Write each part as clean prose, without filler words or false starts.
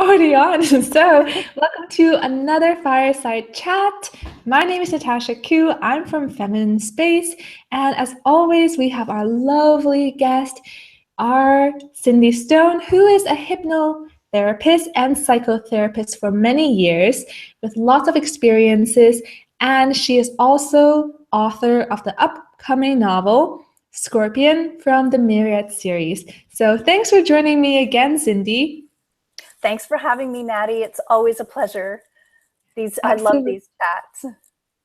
already on. So, welcome to another Fireside Chat. My name is Natasha Koo. I'm from Feminine Space. And as always, we have our lovely guest, our Cindy Stone, who is a hypnotherapist and psychotherapist for many years with lots of experiences. And she is also author of the upcoming novel, Scorpion from the Myriad series. So, thanks for joining me again, Cindy. Thanks for having me, Natty. It's always a pleasure. I love these chats.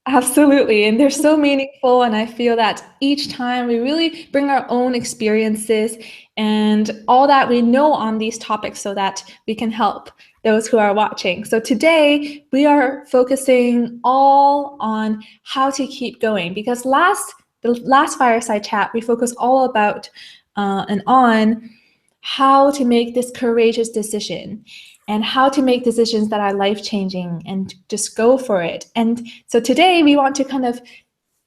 Absolutely. And they're so meaningful. And I feel that each time we really bring our own experiences and all that we know on these topics so that we can help those who are watching. So today we are focusing all on how to keep going because the last fireside chat, we focused all about and on how to make this courageous decision and how to make decisions that are life-changing and just go for it. And so today we want to kind of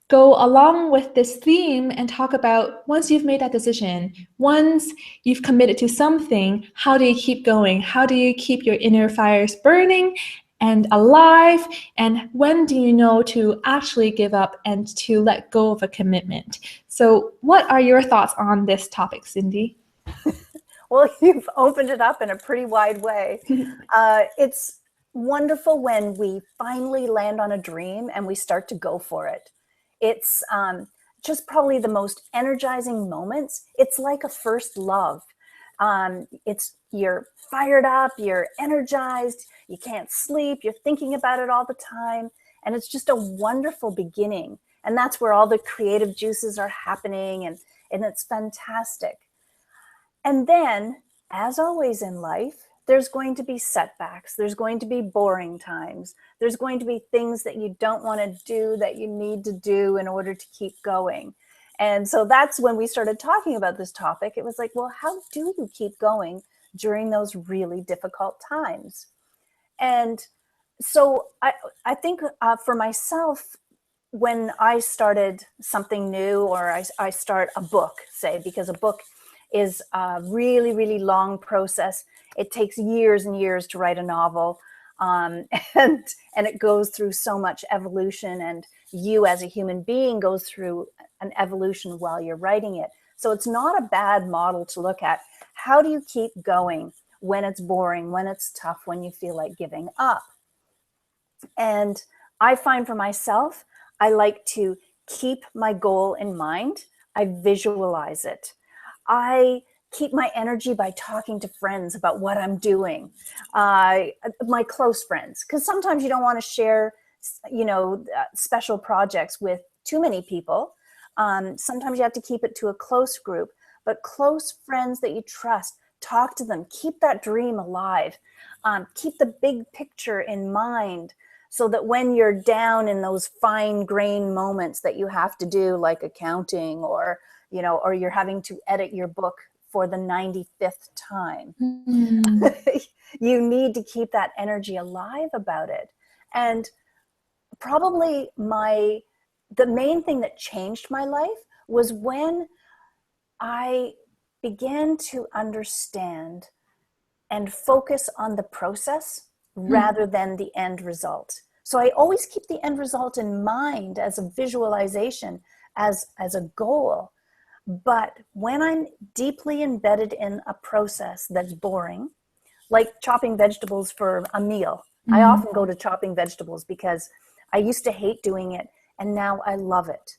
go along with this theme and talk about once you've made that decision, once you've committed to something, how do you keep going? How do you keep your inner fires burning and alive? And when do you know to actually give up and to let go of a commitment? So what are your thoughts on this topic, Cindy? Well, you've opened it up in a pretty wide way. It's wonderful when we finally land on a dream and we start to go for it. It's just probably the most energizing moments. It's like a first love. You're fired up, you're energized, you can't sleep, you're thinking about it all the time. And it's just a wonderful beginning. And that's where all the creative juices are happening. And it's fantastic. And then, as always in life, there's going to be setbacks. There's going to be boring times. There's going to be things that you don't want to do that you need to do in order to keep going. And so that's when we started talking about this topic. It was like, well, how do you keep going during those really difficult times? And so I think for myself, when I started something new or I start a book, say, because a book is a really, really long process. It takes years and years to write a novel. And it goes through so much evolution, and you as a human being goes through an evolution while you're writing it. So it's not a bad model to look at. How do you keep going when it's boring, when it's tough, when you feel like giving up? And I find for myself, I like to keep my goal in mind. I visualize it. I keep my energy by talking to friends about what I'm doing, my close friends, because sometimes you don't want to share, special projects with too many people. Sometimes you have to keep it to a close group, but close friends that you trust, talk to them, keep that dream alive, keep the big picture in mind so that when you're down in those fine grain moments that you have to do, like accounting or you're having to edit your book for the 95th time. You need to keep that energy alive about it. And probably the main thing that changed my life was when I began to understand and focus on the process rather than the end result. So I always keep the end result in mind as a visualization, as a goal. But when I'm deeply embedded in a process that's boring, like chopping vegetables for a meal, I often go to chopping vegetables because I used to hate doing it and now I love it.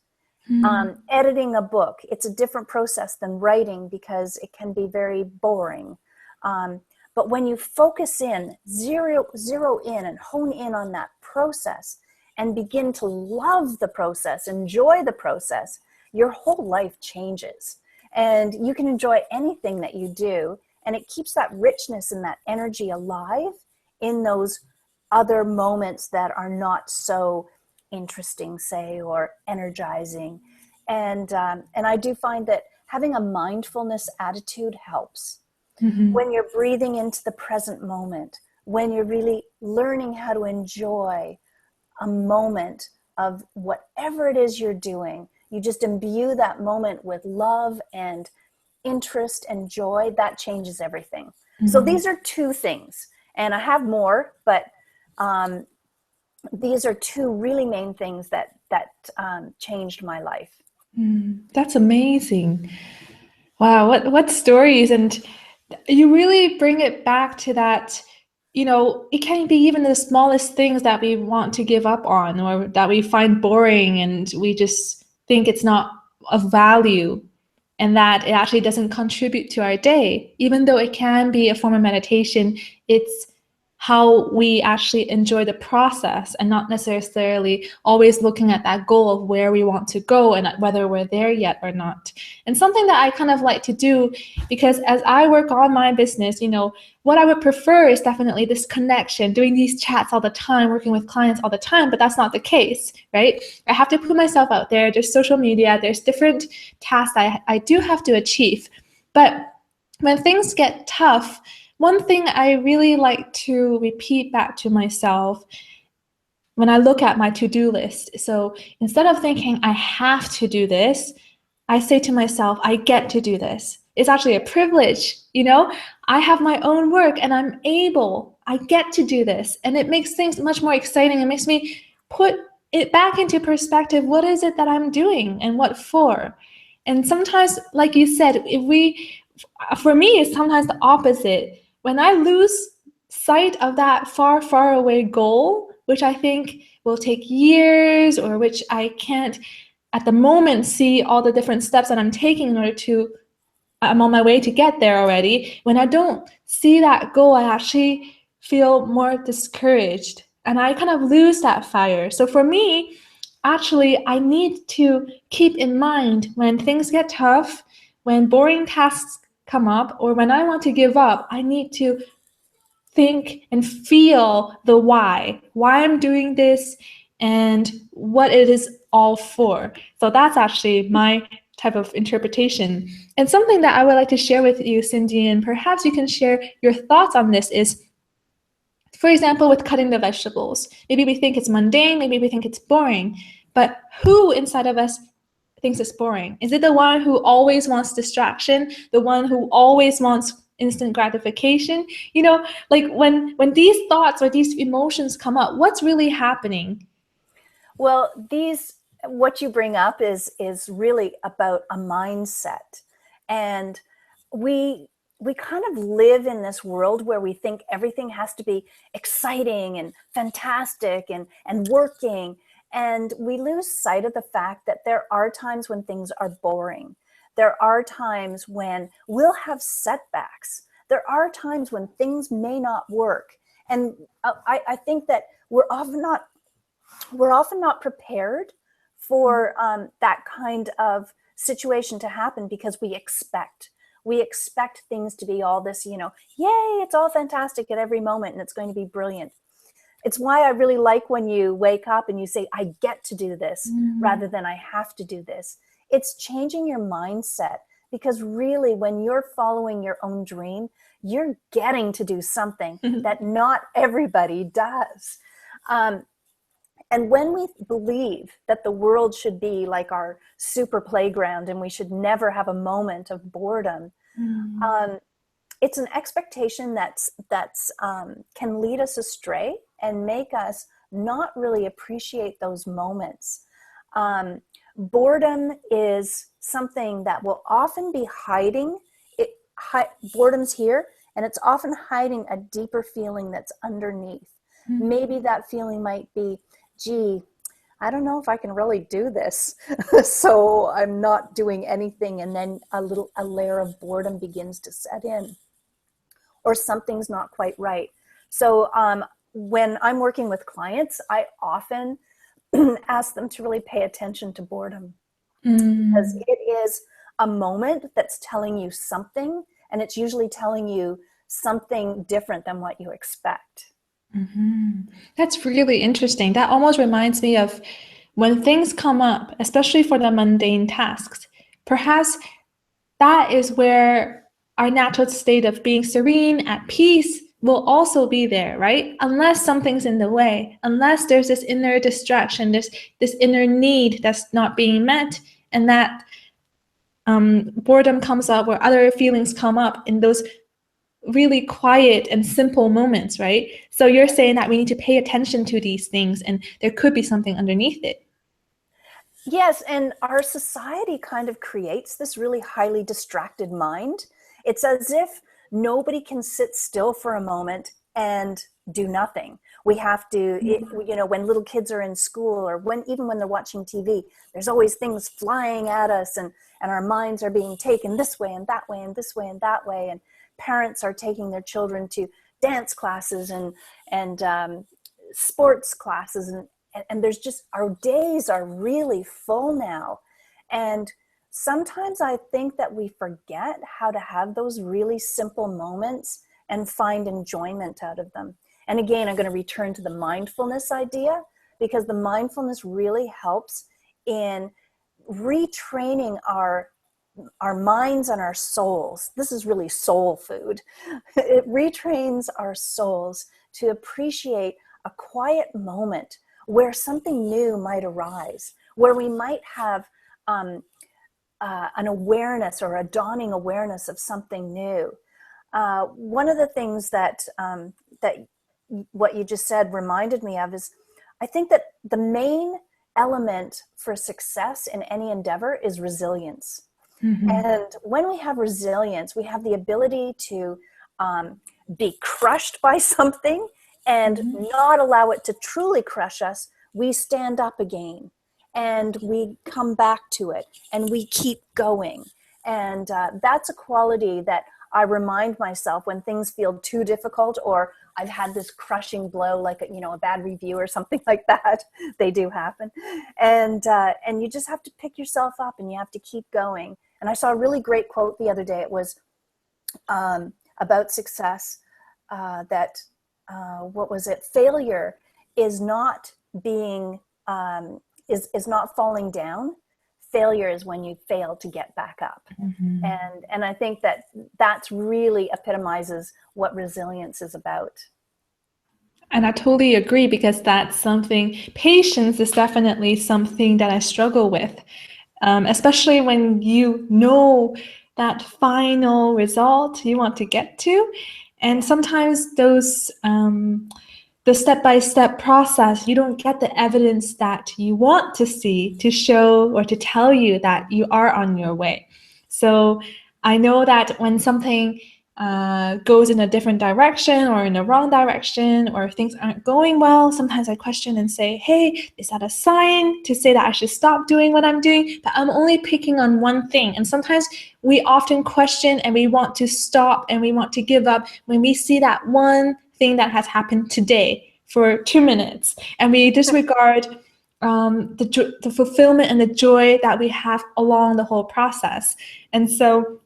Editing a book, it's a different process than writing because it can be very boring. But when you focus in, zero in and hone in on that process and begin to love the process, enjoy the process, your whole life changes and you can enjoy anything that you do. And it keeps that richness and that energy alive in those other moments that are not so interesting, say, or energizing. And I do find that having a mindfulness attitude helps. When you're breathing into the present moment, when you're really learning how to enjoy a moment of whatever it is you're doing, you just imbue that moment with love and interest and joy, that changes everything. So these are two things. And I have more, but these are two really main things that changed my life. That's amazing. Wow, what stories, and you really bring it back to that, it can be even the smallest things that we want to give up on or that we find boring and we just think it's not of value and that it actually doesn't contribute to our day. Even though it can be a form of meditation, it's how we actually enjoy the process and not necessarily always looking at that goal of where we want to go and whether we're there yet or not. And something that I kind of like to do, because as I work on my business, what I would prefer is definitely this connection, doing these chats all the time, working with clients all the time, but that's not the case, right? I have to put myself out there. There's social media, there's different tasks I do have to achieve. But when things get tough, one thing I really like to repeat back to myself when I look at my to-do list. So instead of thinking I have to do this, I say to myself, I get to do this. It's actually a privilege, I have my own work and I get to do this. And it makes things much more exciting. It makes me put it back into perspective. What is it that I'm doing and what for? And sometimes, like you said, for me, it's sometimes the opposite. When I lose sight of that far, far away goal, which I think will take years or which I can't at the moment see all the different steps that I'm taking in order I'm on my way to get there already. When I don't see that goal, I actually feel more discouraged and I kind of lose that fire. So for me, actually, I need to keep in mind when things get tough, when boring tasks come up, or when I want to give up, I need to think and feel the why I'm doing this and what it is all for. So that's actually my type of interpretation. And something that I would like to share with you, Cindy, and perhaps you can share your thoughts on this is, for example, with cutting the vegetables. Maybe we think it's mundane, maybe we think it's boring, but who inside of us thinks it's boring? Is it the one who always wants distraction, the one who always wants instant gratification? Like when these thoughts or these emotions come up, what's really happening? Well, what you bring up is really about a mindset. And we kind of live in this world where we think everything has to be exciting and fantastic and working. And we lose sight of the fact that there are times when things are boring. There are times when we'll have setbacks. There are times when things may not work. And I think that we're often not prepared for that kind of situation to happen because we expect things to be all this, yay, it's all fantastic at every moment and it's going to be brilliant. It's why I really like when you wake up and you say, I get to do this rather than I have to do this. It's changing your mindset, because really when you're following your own dream, you're getting to do something that not everybody does. And when we believe that the world should be like our super playground and we should never have a moment of boredom, it's an expectation that's can lead us astray and make us not really appreciate those moments. Boredom is something that will often be hiding. Boredom's here, and it's often hiding a deeper feeling that's underneath. Maybe that feeling might be, gee, I don't know if I can really do this. So I'm not doing anything. And then a layer of boredom begins to set in, or something's not quite right. So when I'm working with clients, I often ask them to really pay attention to boredom, because it is a moment that's telling you something, and it's usually telling you something different than what you expect. That's really interesting. That almost reminds me of when things come up, especially for the mundane tasks. Perhaps that is where our natural state of being serene, at peace, will also be there, right? Unless something's in the way, unless there's this inner distraction, this inner need that's not being met, and that boredom comes up or other feelings come up in those really quiet and simple moments, right? So you're saying that we need to pay attention to these things and there could be something underneath it. Yes, and our society kind of creates this really highly distracted mind. It's as if nobody can sit still for a moment and do nothing. We have to, when little kids are in school or even when they're watching TV, there's always things flying at us and our minds are being taken this way and that way and this way and that way. And parents are taking their children to dance classes and sports classes and there's just, our days are really full now. And sometimes I think that we forget how to have those really simple moments and find enjoyment out of them. And again, I'm going to return to the mindfulness idea, because the mindfulness really helps in retraining our minds and our souls. This is really soul food. It retrains our souls to appreciate a quiet moment where something new might arise, where we might have an awareness or a dawning awareness of something new. One of the things that what you just said reminded me of is, I think that the main element for success in any endeavor is resilience. Mm-hmm. And when we have resilience, we have the ability to be crushed by something and not allow it to truly crush us. We stand up again and we come back to it and we keep going. And that's a quality that I remind myself when things feel too difficult, or I've had this crushing blow, like a bad review or something like that. They do happen. And you just have to pick yourself up and you have to keep going. And I saw a really great quote the other day. It was about success, what was it? Failure is not being, is not falling down. Failure is when you fail to get back up. Mm-hmm. And I think that that's really epitomizes what resilience is about. And I totally agree, because that's something, patience is definitely something that I struggle with, especially when you know that final result you want to get to. And sometimes those, the step-by-step process, you don't get the evidence that you want to see to show or to tell you that you are on your way. So I know that when something goes in a different direction or in the wrong direction, or if things aren't going well, sometimes I question and say, hey, is that a sign to say that I should stop doing what I'm doing? But I'm only picking on one thing. And sometimes we often question and we want to stop and we want to give up when we see that one thing that has happened today for 2 minutes, and we disregard the fulfillment and the joy that we have along the whole process. And so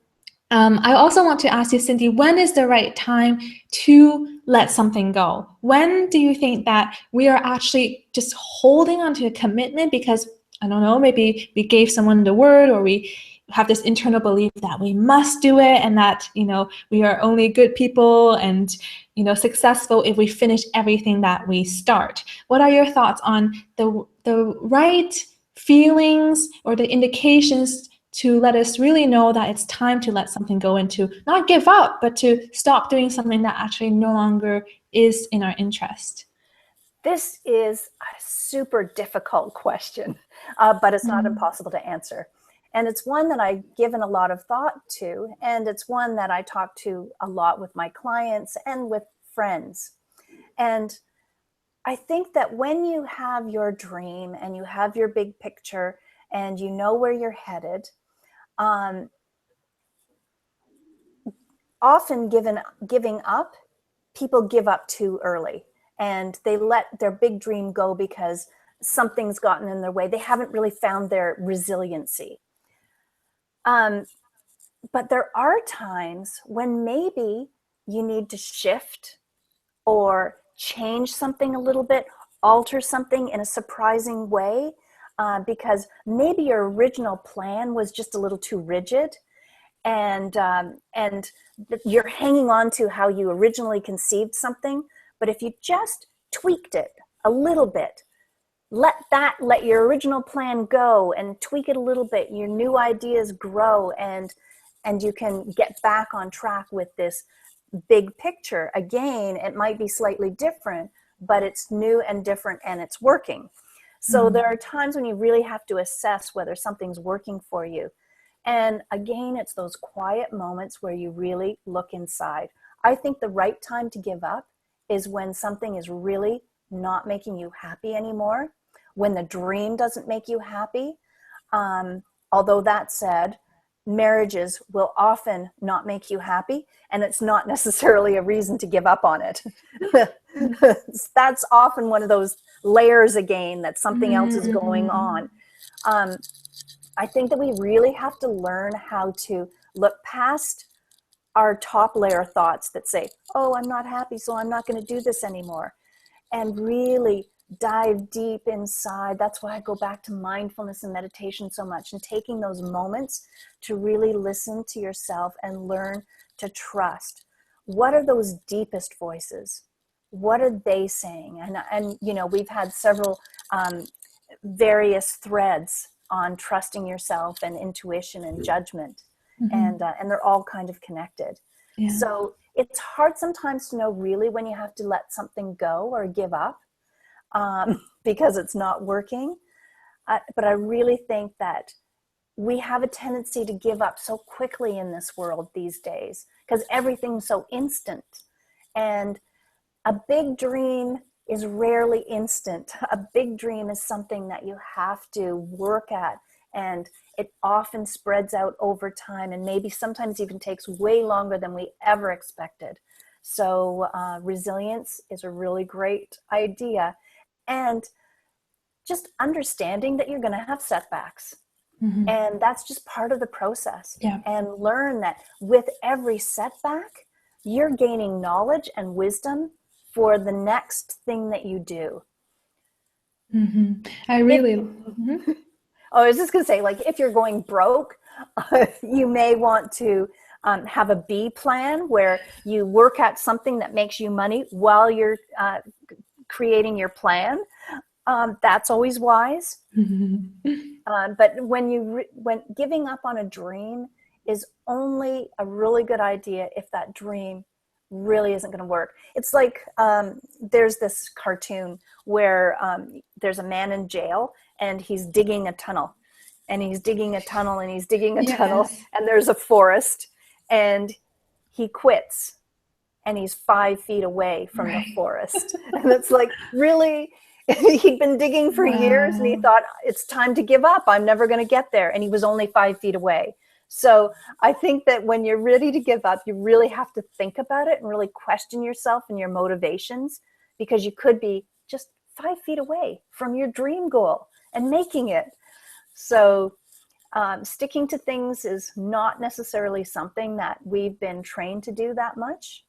I also want to ask you, Cindy, when is the right time to let something go? When do you think that we are actually just holding on to a commitment because, I don't know, maybe we gave someone the word, or we have this internal belief that we must do it, and that, we are only good people and, successful if we finish everything that we start? What are your thoughts on the right feelings or the indications to let us really know that it's time to let something go, and to not give up, but to stop doing something that actually no longer is in our interest? This is a super difficult question, but it's not impossible to answer. And it's one that I've given a lot of thought to, and it's one that I talk to a lot with my clients and with friends. And I think that when you have your dream and you have your big picture and you know where you're headed, often giving up, people give up too early and they let their big dream go because something's gotten in their way. They haven't really found their resiliency. But there are times when maybe you need to shift or change something a little bit, alter something in a surprising way, because maybe your original plan was just a little too rigid, and you're hanging on to how you originally conceived something. But if you just tweaked it a little bit, let your original plan go and tweak it a little bit, your new ideas grow, and you can get back on track with this big picture, again, it might be slightly different, but it's new and different and it's working. So there are times when you really have to assess whether something's working for you. And again, it's those quiet moments where you really look inside. I think the right time to give up is when something is really not making you happy anymore, when the dream doesn't make you happy. Although that said, marriages will often not make you happy, and it's not necessarily a reason to give up on it. That's often one of those layers again, that something else is going on. I think that we really have to learn how to look past our top layer thoughts that say, oh, I'm not happy, so I'm not going to do this anymore, and really dive deep inside. That's why I go back to mindfulness and meditation so much, and taking those moments to really listen to yourself and learn to trust. What are those deepest voices? What are they saying? And you know, we've had several various threads on trusting yourself and intuition and judgment, and they're all kind of connected. Yeah. So it's hard sometimes to know really when you have to let something go or give up, because it's not working. But I really think that we have a tendency to give up so quickly in this world these days because everything's so instant. And a big dream is rarely instant. A big dream is something that you have to work at, and it often spreads out over time, and maybe sometimes even takes way longer than we ever expected. So resilience is a really great idea. And just understanding that you're going to have setbacks. And that's just part of the process. Yeah. And learn that with every setback, you're gaining knowledge and wisdom for the next thing that you do. I really... Oh, I was just going to say, like, if you're going broke, you may want to have a B plan where you work at something that makes you money while you're creating your plan. That's always wise. But when giving up on a dream is only a really good idea if that dream really isn't going to work. It's like there's this cartoon where there's a man in jail and he's digging a tunnel, and he's digging a tunnel, and he's digging a tunnel, and there's a forest, and he quits, and he's 5 feet away from the forest. And it's like, really? He'd been digging for years, and he thought, it's time to give up. I'm never going to get there. And he was only 5 feet away. So I think that when you're ready to give up, you really have to think about it and really question yourself and your motivations, because you could be just 5 feet away from your dream goal and making it. So sticking to things is not necessarily something that we've been trained to do that much.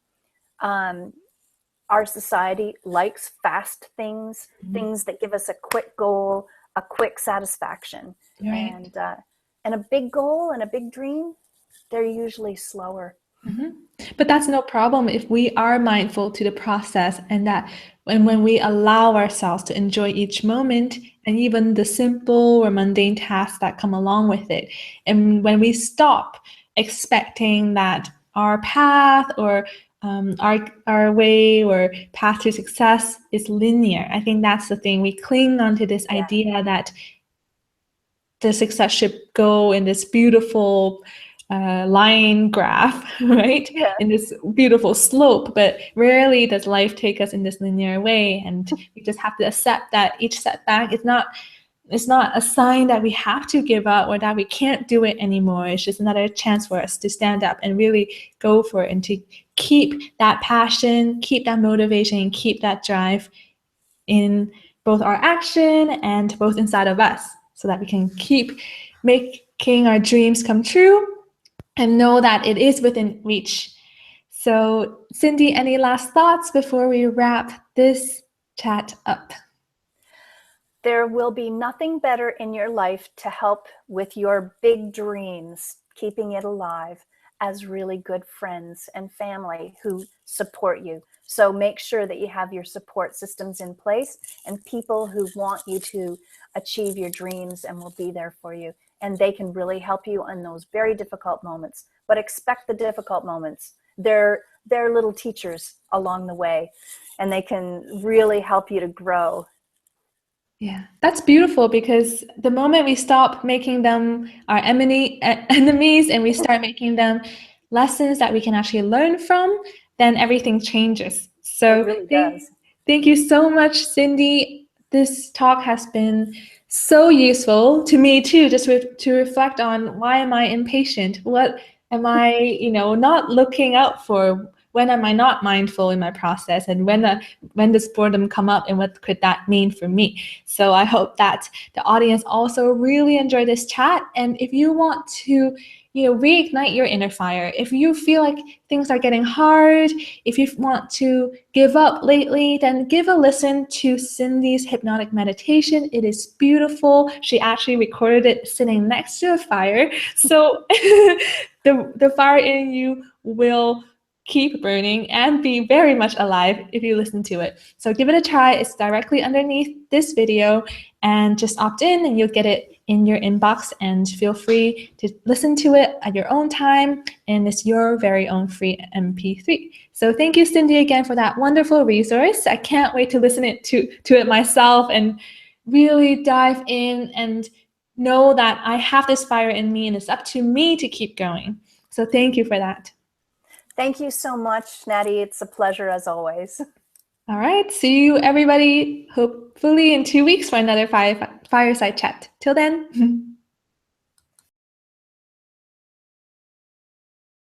Our society likes fast things, things that give us a quick goal, a quick satisfaction. Right. And a big goal and a big dream, they're usually slower. But that's no problem if we are mindful to the process, and when we allow ourselves to enjoy each moment and even the simple or mundane tasks that come along with it. And when we stop expecting that our path or our way or path to success is linear. I think that's the thing. We cling onto this idea that the success should go in this beautiful line graph, right? Yeah. In this beautiful slope, but rarely does life take us in this linear way. And we just have to accept that each setback is not a sign that we have to give up or that we can't do it anymore. It's just another chance for us to stand up and really go for it, and to keep that passion, keep that motivation, keep that drive in both our action and both inside of us, so that we can keep making our dreams come true and know that it is within reach. So, Cindy, any last thoughts before we wrap this chat up? There will be nothing better in your life to help with your big dreams, keeping it alive, as really good friends and family who support you. So make sure that you have your support systems in place and people who want you to achieve your dreams and will be there for you. And they can really help you in those very difficult moments. But expect the difficult moments. They're they're little teachers along the way, and they can really help you to grow. Yeah, that's beautiful, because the moment we stop making them our enemies and we start making them lessons that we can actually learn from, then everything changes. It So really does. thank you so much, Cindy. This talk has been so useful to me too, just to reflect on, why am I impatient? What am I, not looking out for? When am I not mindful in my process? And when does boredom come up, and what could that mean for me? So I hope that the audience also really enjoyed this chat. And if you want to, reignite your inner fire, if you feel like things are getting hard, if you want to give up lately, then give a listen to Cindy's hypnotic meditation. It is beautiful. She actually recorded it sitting next to a fire. So the fire in you will keep burning and be very much alive if you listen to it. So give it a try. It's directly underneath this video, and just opt in and you'll get it in your inbox, and feel free to listen to it at your own time, and it's your very own free MP3. So thank you, Cindy, again for that wonderful resource. I can't wait to listen to it myself and really dive in and know that I have this fire in me and it's up to me to keep going. So thank you for that. Thank you so much, Natty. It's a pleasure as always. All right. See you, everybody, hopefully in 2 weeks for another fireside chat. Till then.